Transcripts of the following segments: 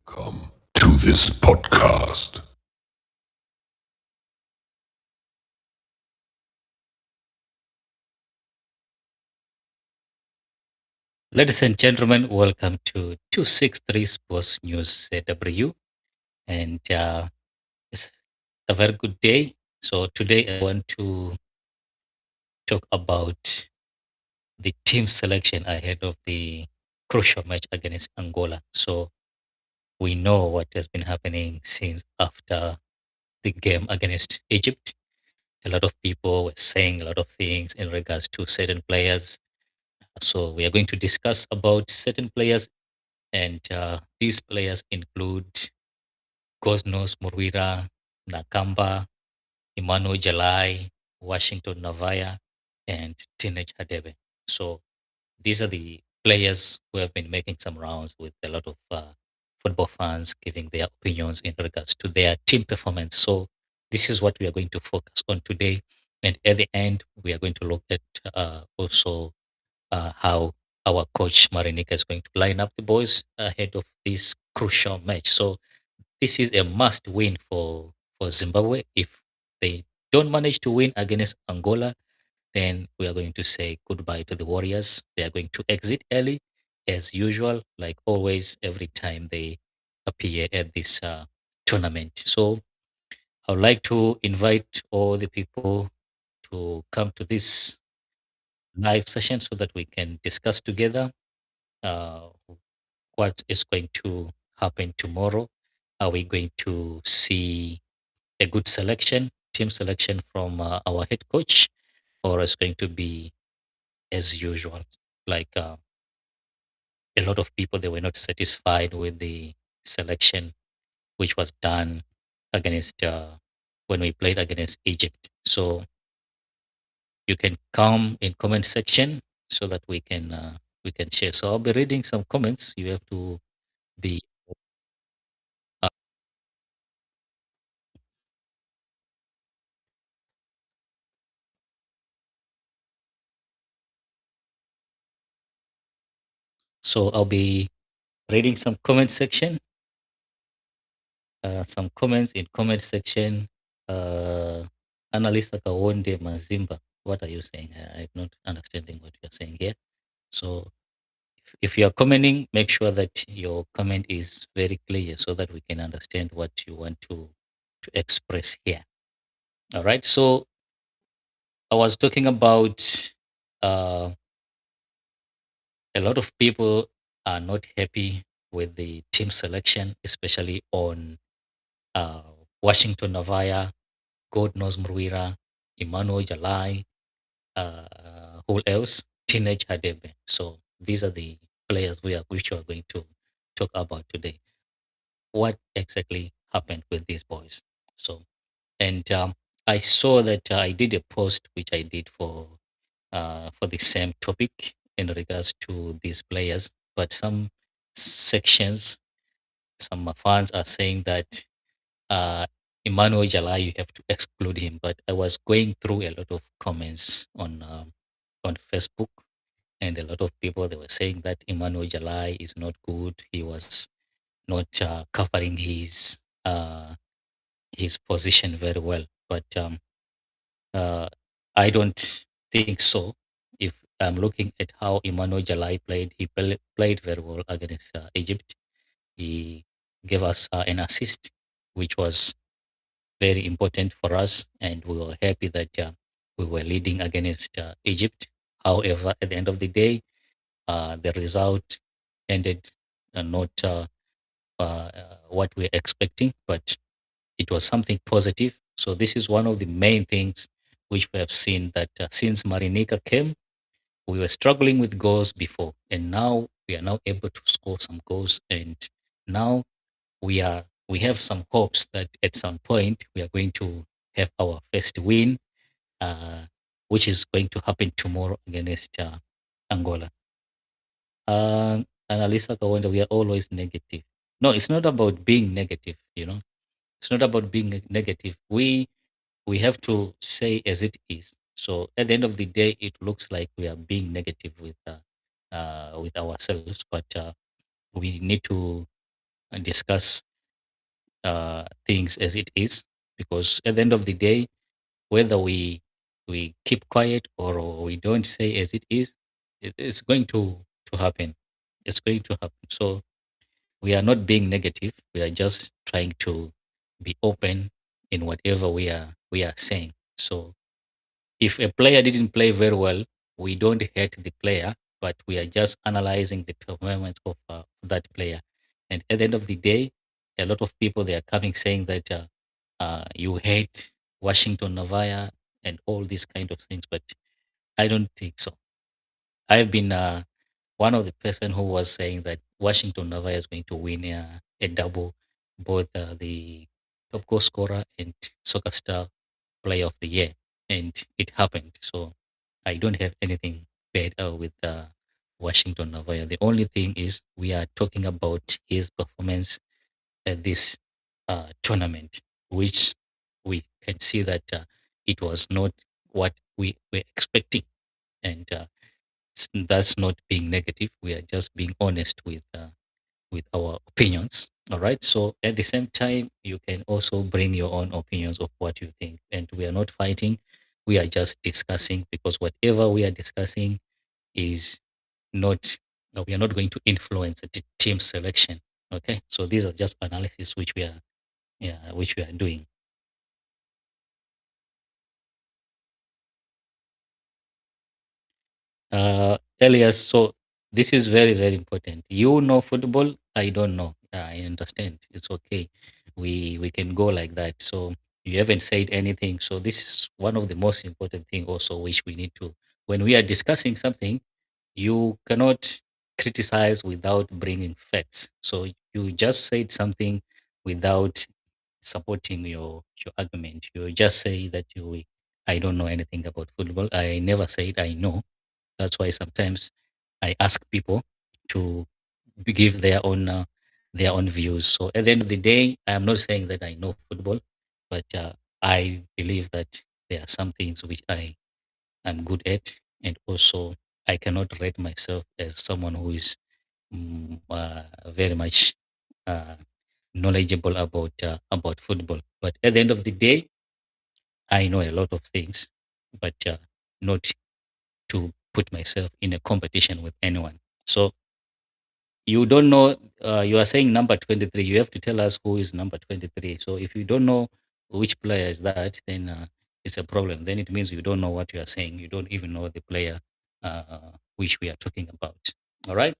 Welcome to this podcast. Ladies and gentlemen, welcome to 263 Sports News W. And it's a very good day. So, today I want to talk about the team selection ahead of the crucial match against Angola. So, we know what has been happening since after the game against Egypt. A lot of people were saying a lot of things in regards to certain players. So, we are going to discuss about certain players, and these players include Cosnos Murwira, Nakamba, Emmanuel Jalai, Washington Navaya, and Teenage Hadebe. So these are the players who have been making some rounds with a lot of football fans giving their opinions in regards to their team performance. So this is what we are going to focus on today. And at the end, we are going to look at also how our coach Marinika is going to line up the boys ahead of this crucial match. So this is a must win for Zimbabwe. If they don't manage to win against Angola, then we are going to say goodbye to the Warriors. They are going to exit early, as usual, like always, every time they appear at this tournament. So I would like to invite all the people to come to this live session so that we can discuss together uh, what is going to happen tomorrow. Are we going to see a good selection, team selection from our head coach, or it's going to be as usual? Like a lot of people, they were not satisfied with the selection which was done against when we played against Egypt. So you can come in comment section so that we can share. So I'll be reading some comments. You have to be uh, so I'll be reading some comment section, some comments in comment section. Uh, Analisa Kawonde Mazimba, what are you saying? I'm not understanding what you're saying here. So if you're commenting, make sure that your comment is very clear so that we can understand what you want to express here. All right. So I was talking about uh, a lot of people are not happy with the team selection, especially on uh, Washington Navaya, God knows Mruira, Emmanuel Jalai, who else? Teenage Hadebe. So these are the players which we are going to talk about today. What exactly happened with these boys? So, and I saw that I did a post which I did for the same topic in regards to these players, but some sections, some fans are saying that uh, Emmanuel Jalai, you have to exclude him. But I was going through a lot of comments on Facebook, and a lot of people they were saying that Emmanuel Jalai is not good. He was not covering his position very well. But uh, I don't think so. If I'm looking at how Emmanuel Jalai played, he played very well against Egypt. He gave us an assist, which was very important for us, and we were happy that we were leading against Egypt. However, at the end of the day, the result ended not what we were expecting, but it was something positive. So this is one of the main things which we have seen that since Marinika came, we were struggling with goals before, and now we are now able to score some goals, and now we have some hopes that at some point we are going to have our first win, uh, which is going to happen tomorrow against Angola. Analisa Kawanda, we are always negative. No, it's not about being negative. It's not about being negative. We have to say as it is. So at the end of the day, it looks like we are being negative with ourselves, but we need to discuss things as it is, because at the end of the day, whether we keep quiet or we don't say as it is, it's going to happen. It's going to happen. So we are not being negative. We are just trying to be open in whatever we are saying. So if a player didn't play very well, we don't hate the player, but we are just analyzing the performance of that player. And at the end of the day, a lot of people they are coming saying that you hate Washington Navaya and all these kind of things, but I don't think so. I've been one of the person who was saying that Washington Navaya is going to win a double, both the top goal scorer and soccer star player of the year, and it happened. So I don't have anything bad with Washington Navaya. The only thing is we are talking about his performance at this tournament, which we can see that it was not what we were expecting, and that's not being negative. We are just being honest with our opinions. All right. So at the same time, you can also bring your own opinions of what you think. And we are not fighting. We are just discussing, because whatever we are discussing is not, no, we are not going to influence the team selection. Okay. So these are just analysis which we are, yeah, which we are doing. Elias, so this is very, very important. You know football, I don't know. I understand. It's okay. We can go like that. So you haven't said anything. So this is one of the most important thing also which we need to, when we are discussing something, you cannot criticize without bringing facts. So you just said something without supporting your argument. You just say that I don't know anything about football. I never said I know. That's why sometimes I ask people to give their own views. So at the end of the day, I am not saying that I know football, but I believe that there are some things which I am good at, and also I cannot rate myself as someone who is very much uh, knowledgeable about football. But at the end of the day, I know a lot of things, but not to put myself in a competition with anyone. So you don't know, you are saying number 23. You have to tell us who is number 23. So if you don't know which player is that, then it's a problem. Then it means you don't know what you are saying. You don't even know the player which we are talking about. All right.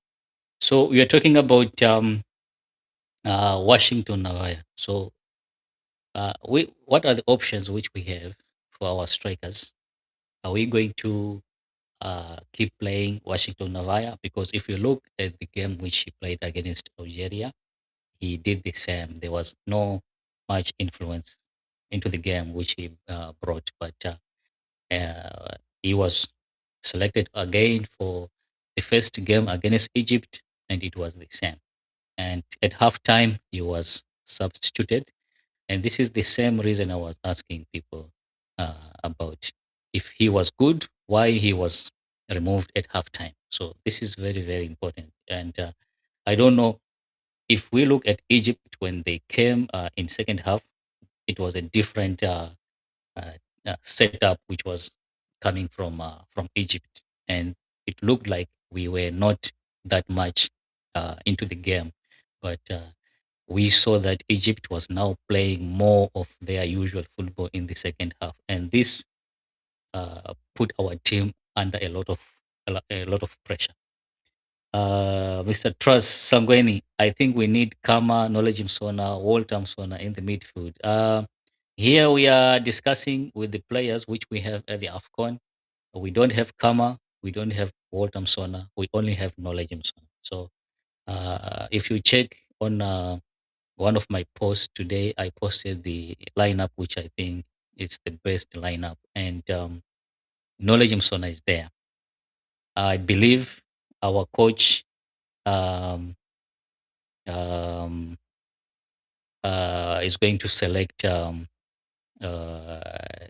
So we are talking about Washington Navaya. So what are the options which we have for our strikers? Are we going to keep playing Washington Navaya? Because if you look at the game which he played against Algeria, he did the same. There was no much influence into the game which he brought, but he was selected again for the first game against Egypt, and it was the same. And at halftime, he was substituted, and this is the same reason I was asking people about if he was good, why he was removed at halftime. So this is very, very important. And I don't know, if we look at Egypt when they came in second half, it was a different uh, setup which was coming from Egypt, and it looked like we were not that much into the game, but we saw that Egypt was now playing more of their usual football in the second half, and this put our team under a lot of pressure. Mr. Trust Sangweni, I think we need Kama, Knowledge Msona, Walter Msona in the midfield. Here we are discussing with the players which we have at the AFCON. We don't have Kama, we don't have Walter Msona, we only have Knowledge Msona. So if you check on one of my posts today, I posted the lineup which I think is the best lineup, and Knowledge Msona is there. I believe our coach um, um, is going to select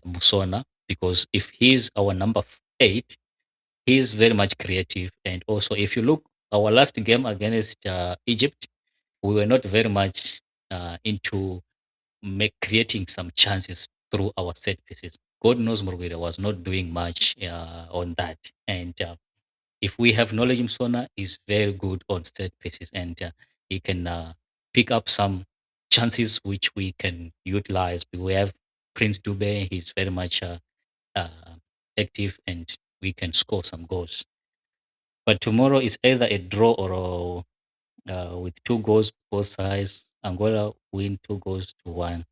Musona, because if he's our number eight, he's very much creative. And also, if you look our last game against Egypt, we were not very much into make creating some chances through our set pieces. God knows Murguira was not doing much on that. And if we have knowledge, Msona is very good on set pieces, and he can pick up some chances which we can utilize. We have Prince Dube; he's very much uh, active, and we can score some goals. But tomorrow is either a draw or with two goals both sides. Angola win 2-1.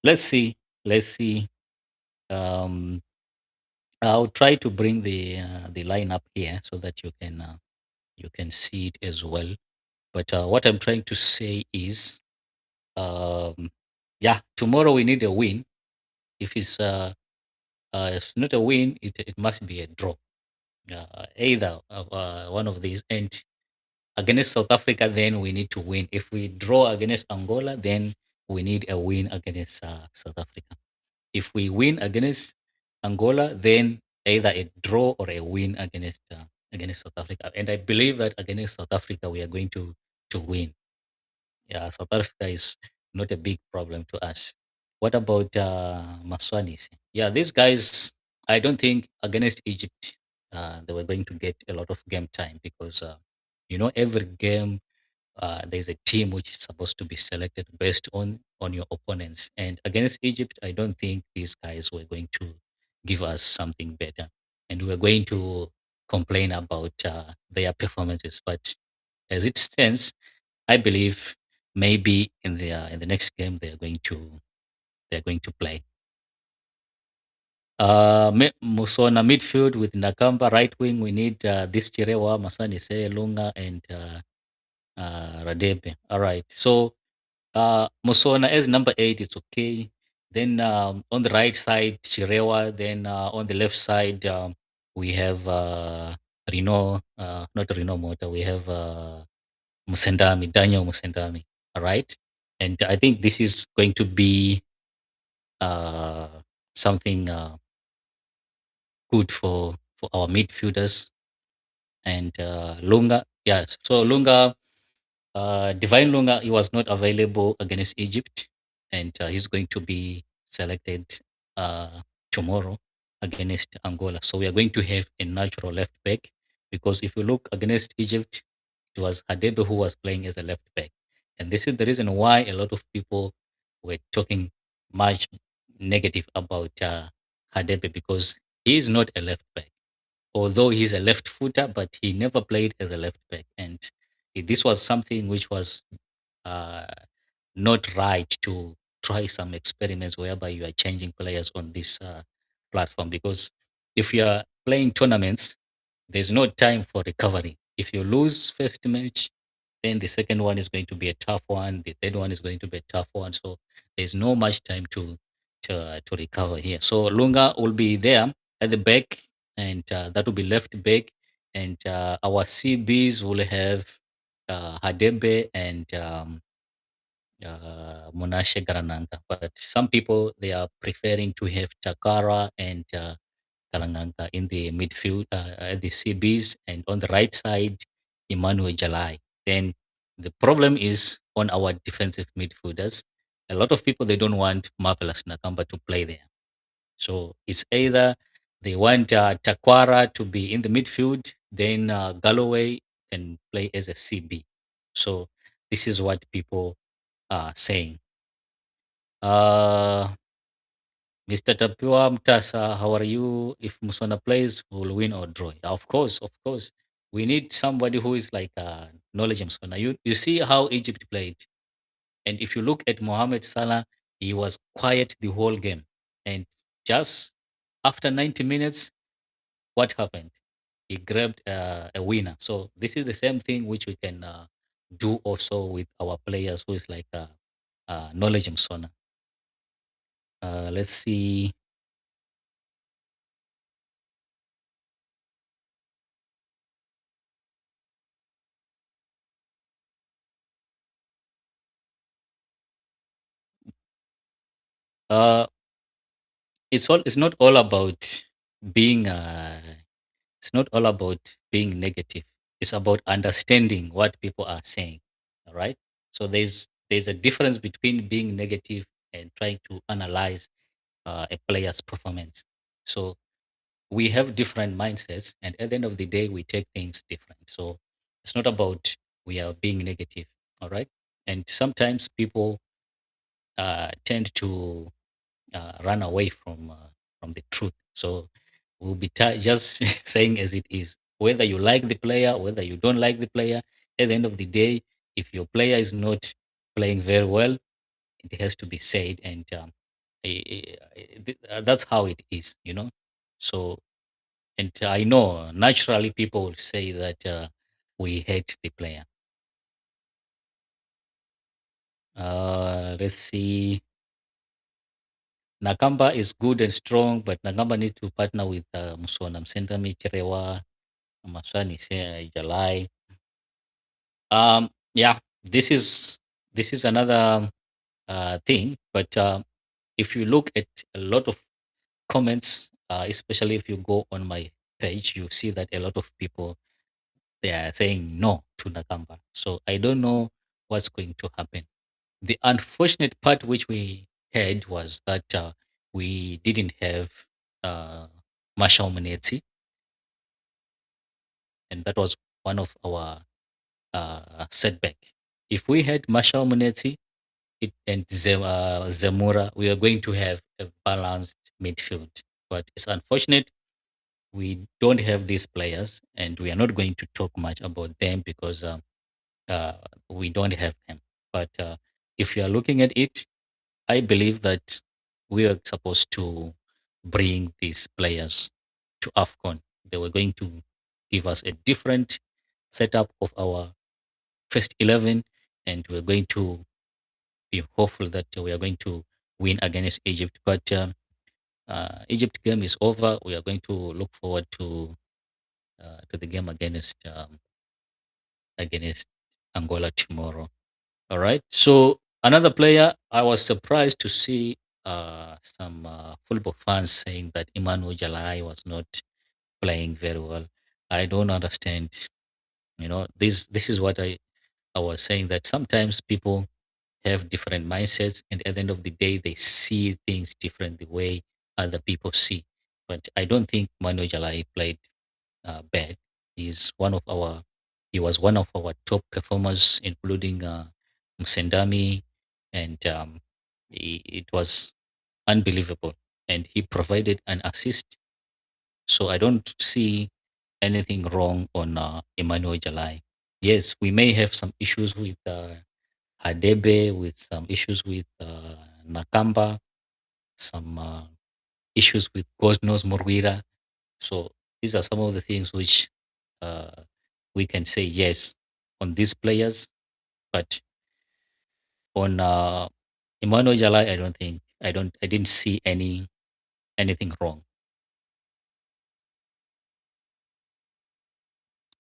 Let's see. Let's see. Um, I'll try to bring the lineup here so that you can see it as well. But what I'm trying to say is, um, yeah, tomorrow we need a win. If it's not a win, it must be a draw. Either of one of these. And against South Africa, then we need to win. If we draw against Angola, then we need a win against South Africa. If we win against Angola, then either a draw or a win against South Africa. And I believe that against South Africa, we are going to win. Yeah, South Africa is not a big problem to us. What about Maswanis? Yeah, these guys, I don't think against Egypt, they were going to get a lot of game time because, every game there's a team which is supposed to be selected based on your opponents. And against Egypt, I don't think these guys were going to give us something better, and we're going to complain about their performances. But as it stands, I believe maybe in the next game they're going to play. Musona midfield with Nakamba right wing. We need this Chirewa, Masanise, Lunga, and Radebe. All right. So Musona as number 8, it's okay. Then on the right side, Chirewa. Then on the left side, we have Reno, not Reno Mota. We have Musendami, Daniel Musendami. All right. And I think this is going to be uh, something good for our midfielders. And Lunga, yes. So Lunga, Divine Lunga, he was not available against Egypt, and he's going to be selected uh, tomorrow against Angola. So we are going to have a natural left back because if you look against Egypt, it was Hadebe who was playing as a left back, and this is the reason why a lot of people were talking much negative about Hadebe because he is not a left back, although he's a left footer, but he never played as a left back. And this was something which was uh, not right to try some experiments whereby you are changing players on this platform. Because if you are playing tournaments, there's no time for recovery. If you lose first match, then the second one is going to be a tough one. The third one is going to be a tough one. So there's no much time to recover here. So Lunga will be there at the back, and that will be left back. And our CBs will have Hadebe and Monashe Garananga. But some people they are preferring to have Takara and Kalanganka in the midfield at the CBs, and on the right side, Emmanuel Jalai. Then the problem is on our defensive midfielders. A lot of people they don't want Marvelous Nakamba to play there. So it's either they want Takwara to be in the midfield, then Galloway can play as a CB. So this is what people are saying. Uh, Mr. Tapua Mtasa, how are you? If Musona plays, we'll win or draw. Yeah, of course, of course. We need somebody who is like knowledge of Musona. You see how Egypt played. And if you look at Mohamed Salah, he was quiet the whole game. And just after 90 minutes, what happened? He grabbed a winner. So this is the same thing which we can do also with our players who is like knowledge Musona. Let's see. Uh, it's not all about being it's not all about being negative. It's about understanding what people are saying. All right. So there's a difference between being negative and trying to analyze a player's performance. So we have different mindsets, and at the end of the day, we take things different. So it's not about we are being negative, all right? And sometimes people tend to run away from the truth. So we'll be just saying as it is. Whether you like the player, whether you don't like the player, at the end of the day, if your player is not playing very well, it has to be said, and that's how it is. So, and I know naturally people will say that we hate the player. Let's see. Nakamba is good and strong, but Nakamba needs to partner with Musona Msendami, Cherewa, Maswani, Jalai. Yeah, this is another thing. But if you look at a lot of comments, especially if you go on my page, you see that a lot of people they are saying no to Nakamba. So I don't know what's going to happen. The unfortunate part which we had was that we didn't have uh, Marshall Munetsi, and that was one of our setback. If we had Marshall Munetsi and Zamora, we are going to have a balanced midfield. But it's unfortunate we don't have these players, and we are not going to talk much about them because uh, we don't have them. But if you are looking at it, I believe that we are supposed to bring these players to AFCON. They were going to give us a different setup of our first 11, and we're going to be hopeful that we are going to win against Egypt. But Egypt game is over. We are going to look forward to the game against Angola tomorrow. All right. So another player, I was surprised to see some football fans saying that Emmanuel Jalai was not playing very well. I don't understand. This is what I was saying, that sometimes people have different mindsets, and at the end of the day, they see things different the way other people see. But I don't think Emmanuel Jalai played bad. He's one of our he was one of our top performers, including Msendami, and it was unbelievable. And he provided an assist, so I don't see anything wrong on Emmanuel Jalai. Yes, we may have some issues with Hadebe, with some issues with Nakamba, some issues with God knows Morwira. So these are some of the things which uh, we can say yes on these players, but on Emmanuel Jalai, I didn't see anything wrong.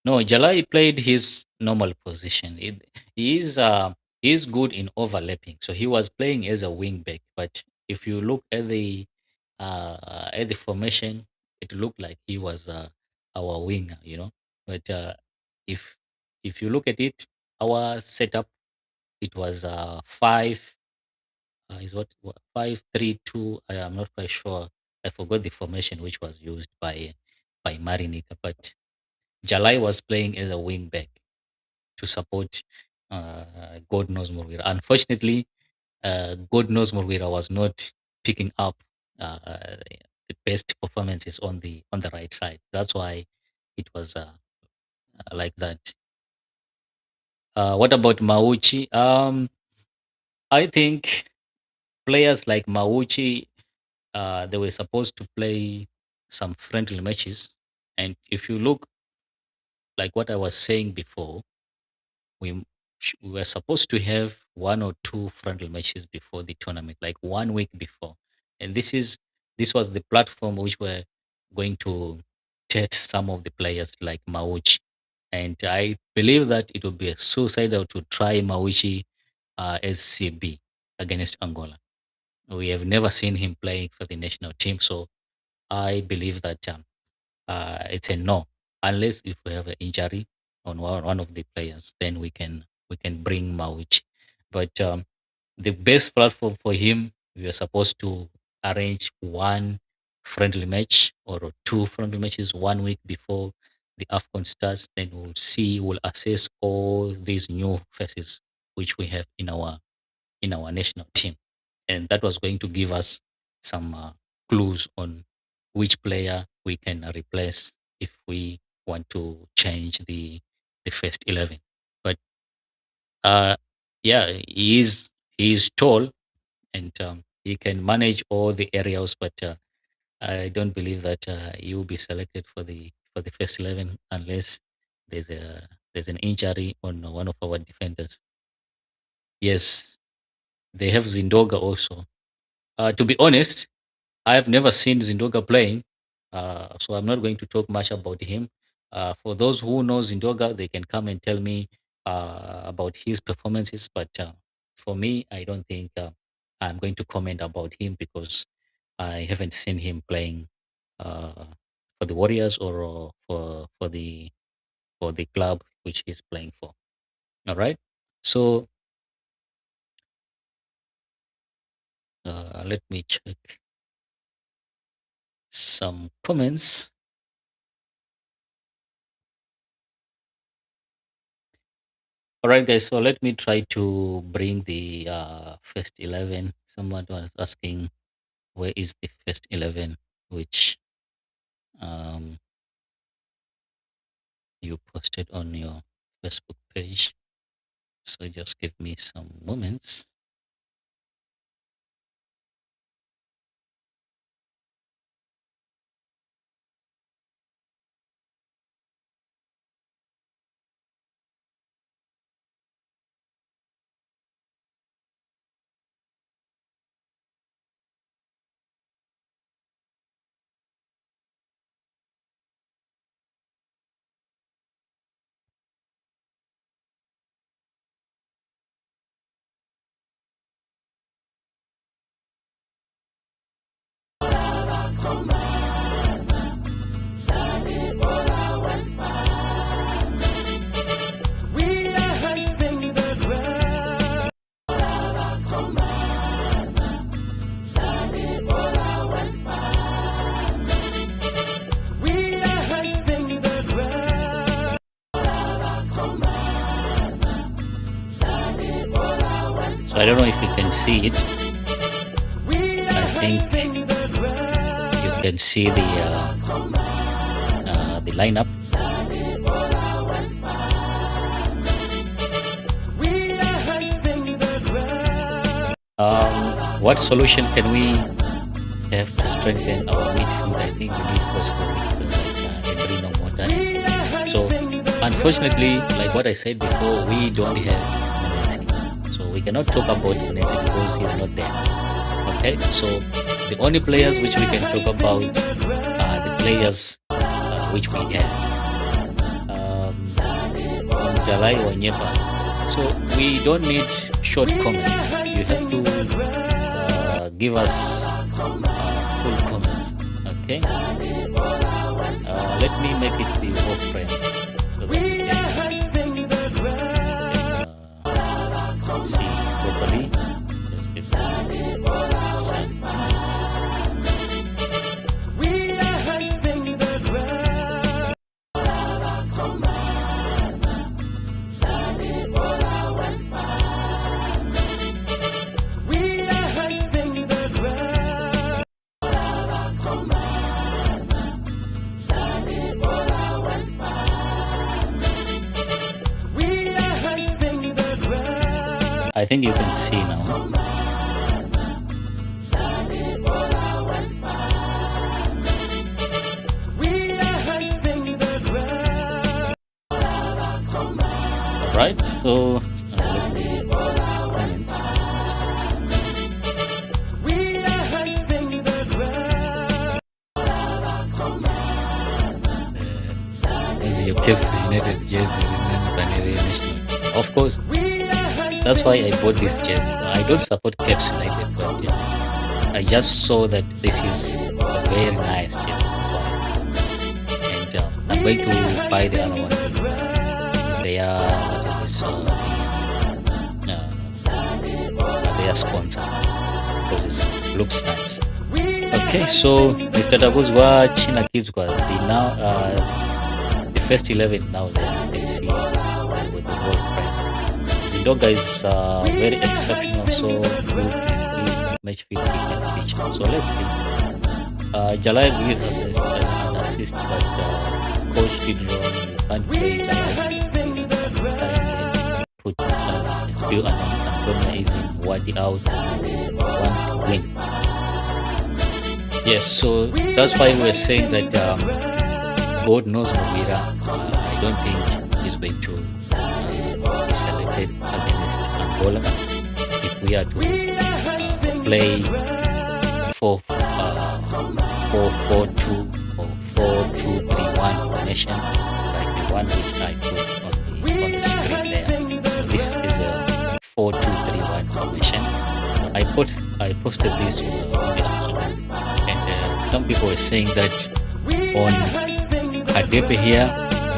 No, Jalai played his normal position. He is good in overlapping, so he was playing as a wing back. But if you look at the formation, it looked like he was our winger. But if if you look at it, our setup, it was five. Is what 5-3-2? I am not quite sure. I forgot the formation which was used by Marinika, but Jalai was playing as a wing back to support God knows Murwira. Unfortunately, God knows Murwira was not picking up the best performances on the right side. That's why it was like that. What about Mauchi? I think players like Mauchi, they were supposed to play some friendly matches, and if you look, like what I was saying before, we were supposed to have one or two friendly matches before the tournament, like 1 week before, and this was the platform which were going to test some of the players like Mauchi, and I believe that it would be suicidal to try Mauchi as CB against Angola. We have never seen him playing for the national team, so I believe that it's a no, unless if we have an injury on one of the players, then we can bring Mauchi. But the best platform for him, we are supposed to arrange one friendly match or two friendly matches 1 week before the AFCON starts. Then we'll assess all these new faces which we have in our national team, and that was going to give us some clues on which player we can replace if we want to change the first 11. But uh, yeah, he is tall, and he can manage all the areas, but I don't believe that he will be selected for the first 11 unless there's an injury on one of our defenders. Yes, they have Zindoga also. To be honest, I have never seen Zindoga playing, so I'm not going to talk much about him. For those who know Zindoga, they can come and tell me about his performances. But for me, I don't think I'm going to comment about him because I haven't seen him playing uh, for the Warriors or for the club which he's playing for. All right. So let me check some comments. All right, guys. So let me try to bring the first 11. Someone was asking, where is the first 11, which um, you posted on your Facebook page. So just give me some moments. So I don't know if you can see it. I think you can see the lineup. What solution can we have to strengthen our midfield? I think we need first of all midfield like Embrino Mota and Munetsi. So unfortunately, like what I said before, we don't have Munetsi. So we cannot talk about Munetsi because he's not there. Okay, so the only players which we can talk about are the players which we have. Jalai Wanyepa. So we don't need short comments. You have to give us full comments. Okay. Let me make it the whole frame so that we can see properly. Just give me some minutes. I think you can see now. Right, so let me comments. As your Caps United jersey, remember Banere National. Of course, that's why I bought this jersey. I don't support Caps United, but I just saw that this is a very nice jersey. That's why I bought it. And I'm going to buy the other one. They are what is this? sponsor because it looks nice. Okay, so Mr. Daguzwa Chinakizwa, the first 11 now there, you can see with the whole frame. Zindonga is very exceptional, so good in his match fit he can pitch. So let's see. Jalai gives us an assist, but coach did wrong. You can't play Jalai sometime put Musanis and Bill and Antonia even Wadi out to want to win. Yes, so that's why we're saying that God knows Mubira. I don't think he's going to be selected against Angola if we are to play 4-4-2 or 4-2-3-1 formation like the one which I put on the screen there. So this is a 4-2-3-1 formation. I posted this on the afternoon, and some people were saying that on Hadebe here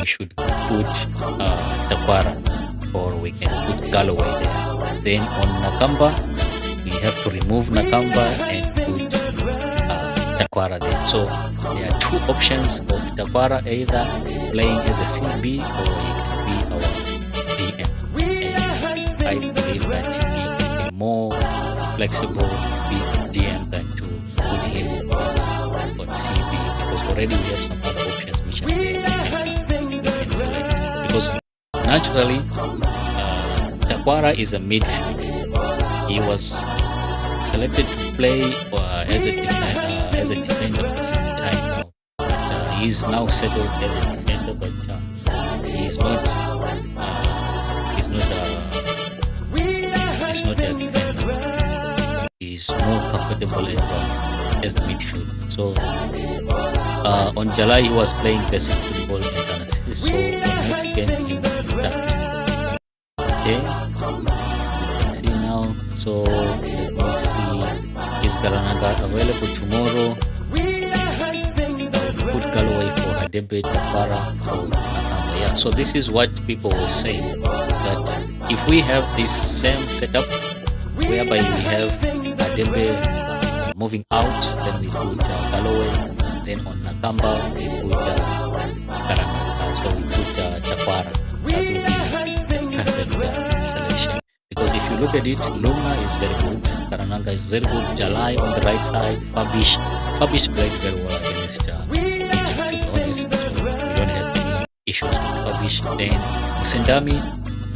we should put Takwara, or we can put Galloway there. Then on Nakamba we have to remove Nakamba and put Takwara there. So there are two options of Takwara, either playing as a CB or he can be our DM. And I believe that he can be more flexible be a DM than to put him on CB, because already we have some other options which are there we can select. Because naturally, Takwara is a midfield. He was selected to play as a defender for some time now, but he's now settled as a defender. But he's not he's not he's not a defender. He's more comfortable as a midfield. So on July he was playing basic football and an assist. So for next game he will start. Okay, you can see now. So let me see. Is Garanaga available tomorrow? Put Galloway for Hadebe, Tapara for Nakamba. Yeah. So this is what people were saying, that if we have this same setup whereby we have Hadebe moving out, then we put Galloway. Then on Nakamba we put Garanaga. So we put Tapara. That will be the perfect selection. Because if you look at it, Luna is very good, Karananga is very good, Jalai on the right side, Fabish played very well against Egypt, to be honest. So we don't have any issues with Fabish. Then Musendami,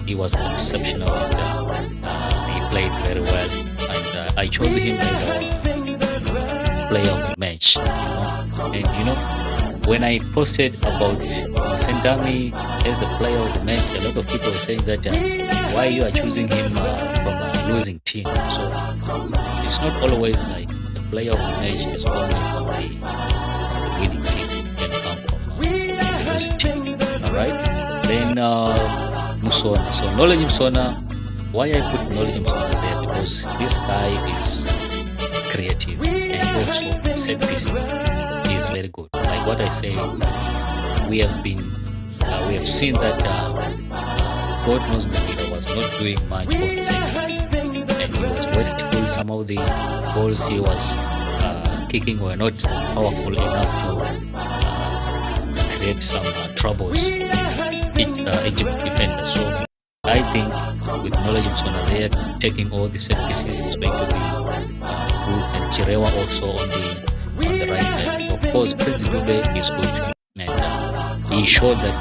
he was exceptional, and he played very well. And I chose him as our player of the match, And when I posted about Musendami as a player of the match, a lot of people were saying that why you are choosing him from a losing team. So it's not always like the player of the match is only from the winning team. It can come from the losing team. All right. Then Musona. So Knowledge Musona. Why I put Knowledge Musona there? Because this guy is creative and also set pieces. He is very good. Like what I say, that we have seen that God knows Mubira was not doing much on set pieces, and he was wasteful. Some of the balls he was kicking were not powerful enough to create some troubles Egypt defenders. So I think with Knowledge Msona there taking all the set pieces is going to be good, and Chirewa also on the right side. Of course, Prince Dube is good, and he showed that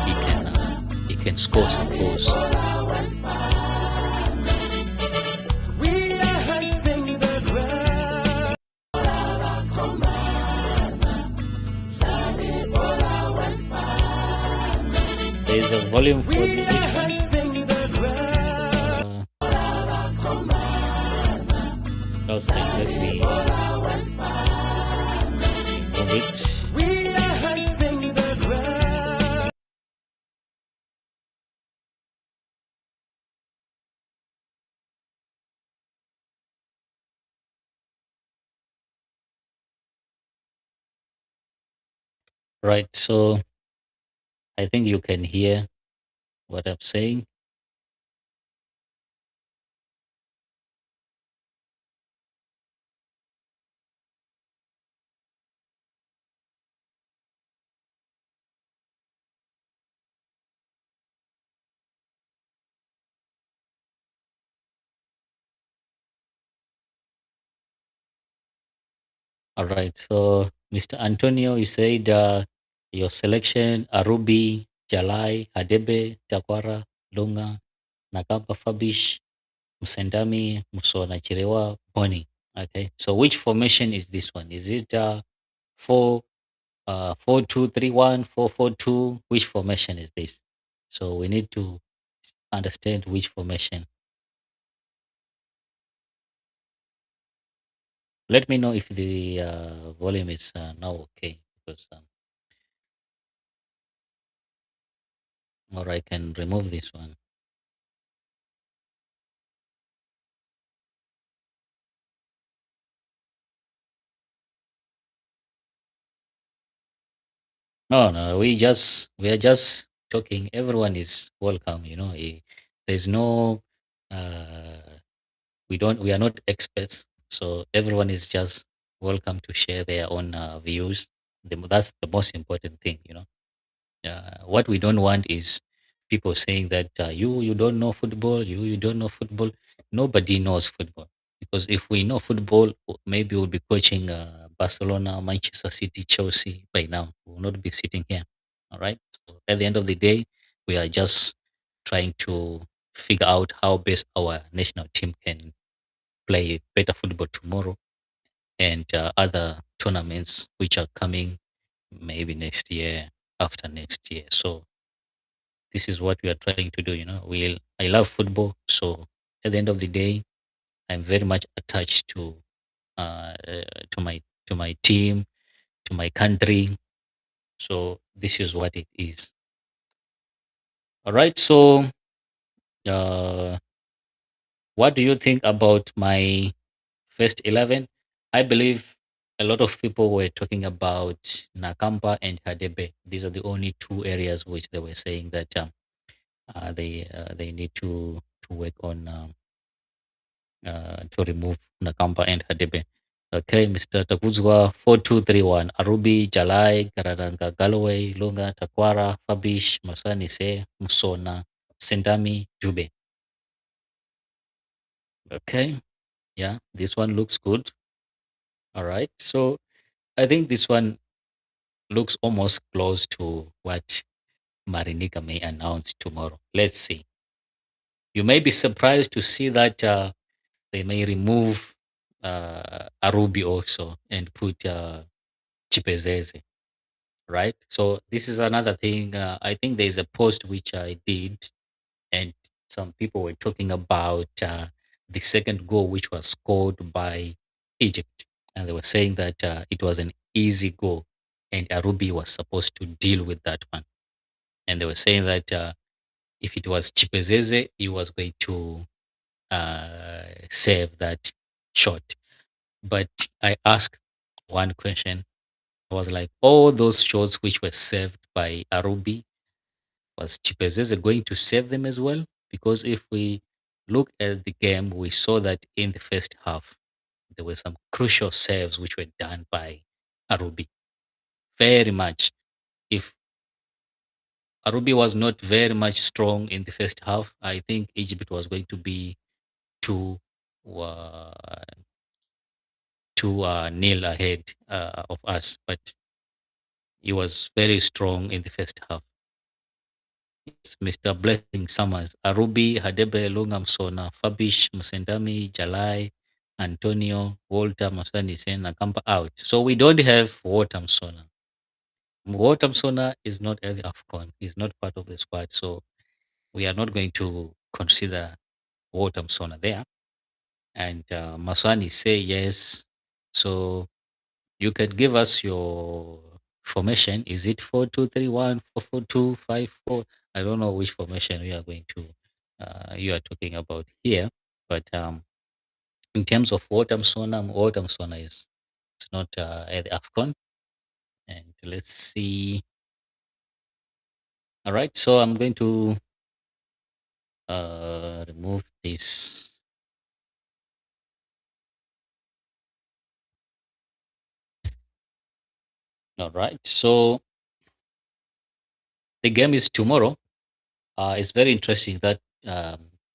he can score some goals. There is a volume for the which one? Okay, let me move it. Right, so I think you can hear what I'm saying. All right. So, Mr. Antonio, you said your selection: Arubi, Jalai, Hadebe, Takwara, Lunga, Nakamba, Fabish, Musendami, Musona, Chirewa, Boni. Okay. So, which formation is this one? Is it 4 4-2-3-1, 4-4-2? Which formation is this? So, we need to understand which formation. Let me know if the volume is now okay, because or I can remove this one. No, no, we are just talking. Everyone is welcome. There's no uh, we are not experts, so everyone is just welcome to share their own views. That's the most important thing. What we don't want is people saying that you don't know football, you don't know football. Nobody knows football, because if we know football, maybe we'll be coaching Barcelona, Manchester City, Chelsea by now. We will not be sitting here. All right. So at the end of the day, we are just trying to figure out how best our national team can play better football tomorrow, and other tournaments which are coming maybe next year, after next year. So this is what we are trying to do. I love football, so at the end of the day, I'm very much attached uh, uh, to my team, to my country. So this is what it is. All right. So uh, what do you think about my first 11? I believe a lot of people were talking about Nakamba and Hadebe. These are the only two areas which they were saying that they need to work on. To remove Nakamba and Hadebe. Okay, Mr. Takuzwa, 4231, Arubi, Jalai, Gararanga, Galloway, Lunga, Takwara, Fabish, Masanise, Musona, Sendami, Jube. Okay, yeah, this one looks good. All right, so I think this one looks almost close to what Marinika may announce tomorrow. Let's see. You may be surprised to see that they may remove Arubi also and put Chipezeze, right? So this is another thing. I think there's a post which I did, and some people were talking about the second goal which was scored by Egypt, and they were saying that it was an easy goal, and Arubi was supposed to deal with that one. And they were saying that if it was Chipezeze, he was going to save that shot. But I asked one question. I was like, all those shots which were saved by Arubi, was Chipezeze going to save them as well? Because if we look at the game, we saw that in the first half, there were some crucial saves which were done by Arubi. Very much. If Arubi was not very much strong in the first half, I think Egypt was going to be two, uh, two nil ahead of us. But he was very strong in the first half. Yes, Mr. Blessing Summers, Arubi, Hadebe, Lungamsona, Fabish, Musendami, Jalai, Antonio, Walter, Masani, Sen, Nakampa out. So we don't have Walter Msona. Walter Msona is not at the AFCON. He's not part of the squad. So we are not going to consider Walter Msona there. And Masani say yes. So you can give us your formation. Is it 4-2-3-1, 4-4-2-5-4? I don't know which formation we are going to you are talking about here. But in terms of what Sona is it's not at the AFCON. And let's see. All right, so I'm going to remove this. All right, so the game is tomorrow. It's very interesting that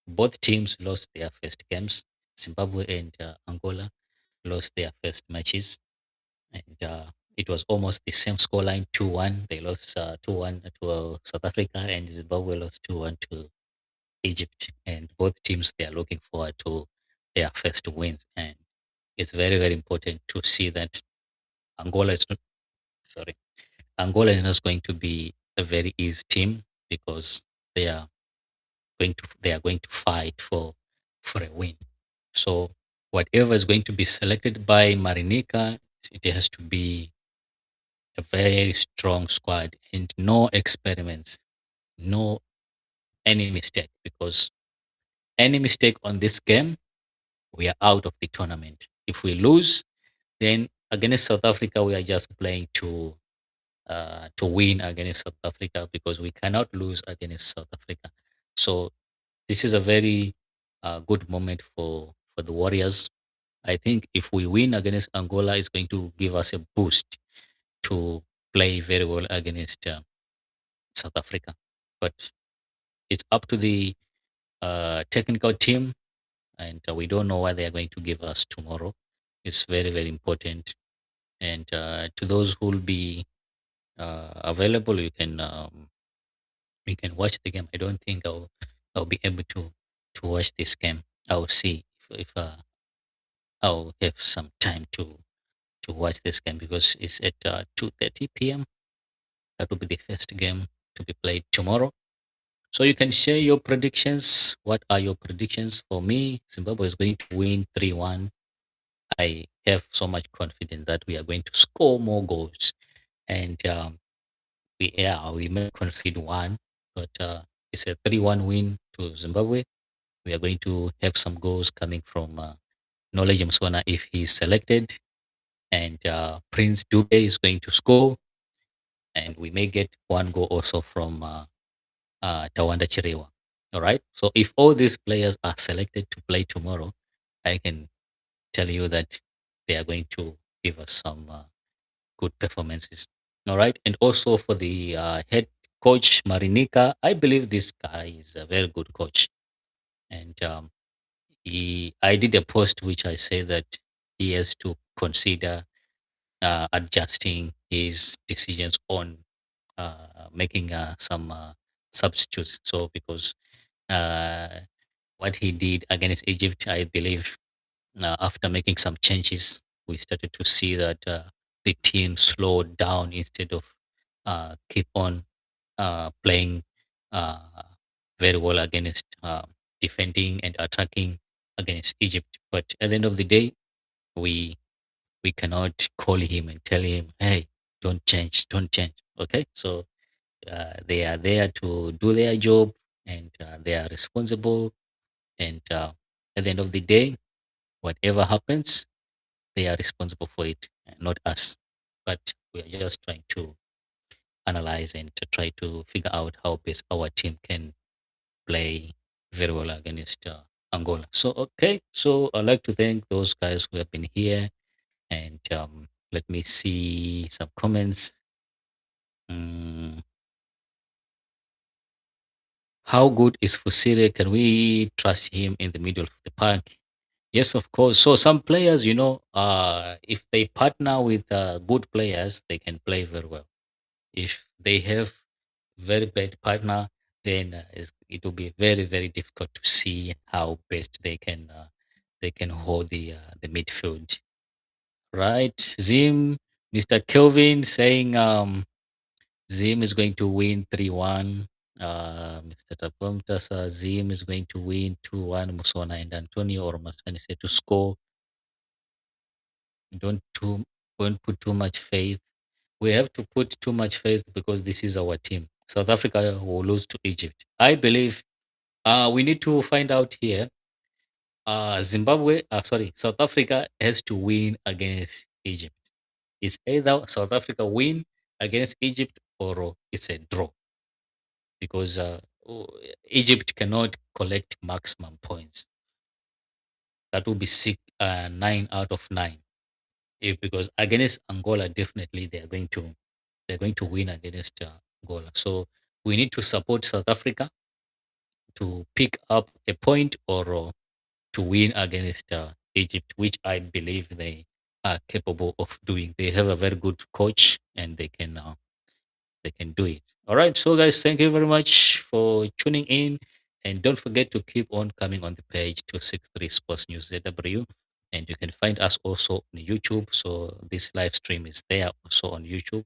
both teams lost their first games. Zimbabwe and Angola lost their first matches. and it was almost the same scoreline, 2-1. They lost 2-1 to South Africa, and Zimbabwe lost 2-1 to Egypt. And both teams, they are looking forward to their first wins. And it's very, very important to see that Angola is not, sorry, Angola is not going to be a very easy team because they are they are going to fight for a win. So whatever is going to be selected by Marinica, it has to be a very strong squad and no experiments, no any mistake, because any mistake on this game, we are out of the tournament. If we lose, then against South Africa, we are just playing to win against South Africa because we cannot lose against South Africa. So this is a very good moment for the Warriors. I think if we win against Angola, it's going to give us a boost to play very well against South Africa. But it's up to the technical team, and we don't know what they are going to give us tomorrow. It's very, very important. And to those who will be available, you can watch the game. I don't think I'll be able to watch this game. I'll see if I'll have some time to watch this game because it's at 2:30 p.m. That will be the first game to be played tomorrow. So you can share your predictions. What are your predictions? For me, Zimbabwe is going to win 3-1. I have so much confidence that we are going to score more goals. And we may concede one, but it's a 3-1 win to Zimbabwe. We are going to have some goals coming from Knowledge Mswana if he's selected. And Prince Dube is going to score. And we may get one goal also from Tawanda Chirewa. All right. So if all these players are selected to play tomorrow, I can tell you that they are going to give us some good performances. All right. And also for the head coach, Marinika, I believe this guy is a very good coach. And I did a post which I say that he has to consider adjusting his decisions on making some substitutes. So because uh, what he did against Egypt, I believe after making some changes, we started to see that the team slowed down instead of keep on playing uh, very well against defending and attacking against Egypt. But at the end of the day, we we cannot call him and tell him, "Hey, don't change, don't change." Okay, so they are there to do their job, and they are responsible. And at the end of the day, whatever happens, they are responsible for it, not us. But we are just trying to analyze and to try to figure out how best our team can play very well against Angola. So, okay. So, I'd like to thank those guys who have been here. And let me see some comments. Mm, how good is Fusire? Can we trust him in the middle of the park? Yes, of course. So some players, if they partner with good players, they can play very well. If they have very bad partner, then it will be very, very difficult to see how best they can hold the midfield. Right, Zim, Mr. Kelvin saying Zim is going to win 3-1. Mr. Tapomta says Zim is going to win 2-1. Musona and Antonio or Masani say to score. Don't too don't put too much faith. We have to put too much faith because this is our team. South Africa will lose to Egypt. I believe we need to find out here. South Africa has to win against Egypt. It's either South Africa win against Egypt or it's a draw because Egypt cannot collect maximum points. That will be 9 out of 9. If because against Angola, definitely they're going to win against Angola. So we need to support South Africa to pick up a point or to win against Egypt, which I believe they are capable of doing. They have a very good coach, and they can do it. All right. So, guys, thank you very much for tuning in. And don't forget to keep on coming on the page 263 Sports News ZW. And you can find us also on YouTube. So, this live stream is there also on YouTube,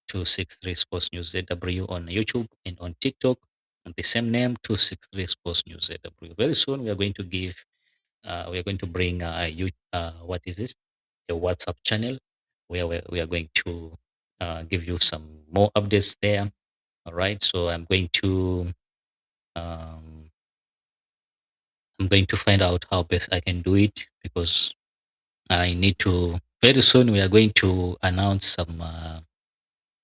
263 Sports News ZW on YouTube and on TikTok. And the same name, 263 Sports News ZW. Very soon, we are going to bring what is this? A WhatsApp channel where we are going to give you some more updates there. All right. So um, I'm going to find out how best I can do it because I need to. Very soon we are going to announce some.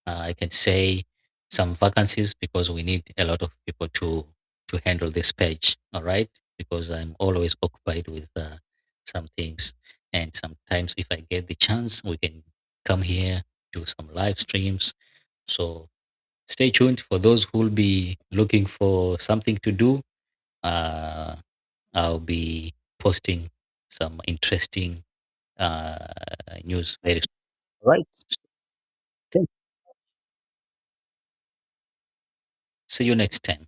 I can say some vacancies because we need a lot of people to handle this page. All right, because I'm always occupied with some things, and sometimes if I get the chance, we can come here do some live streams. So stay tuned for those who will be looking for something to do. Uh, I'll be posting some interesting uh, news very soon. All right. Thank- See you next time.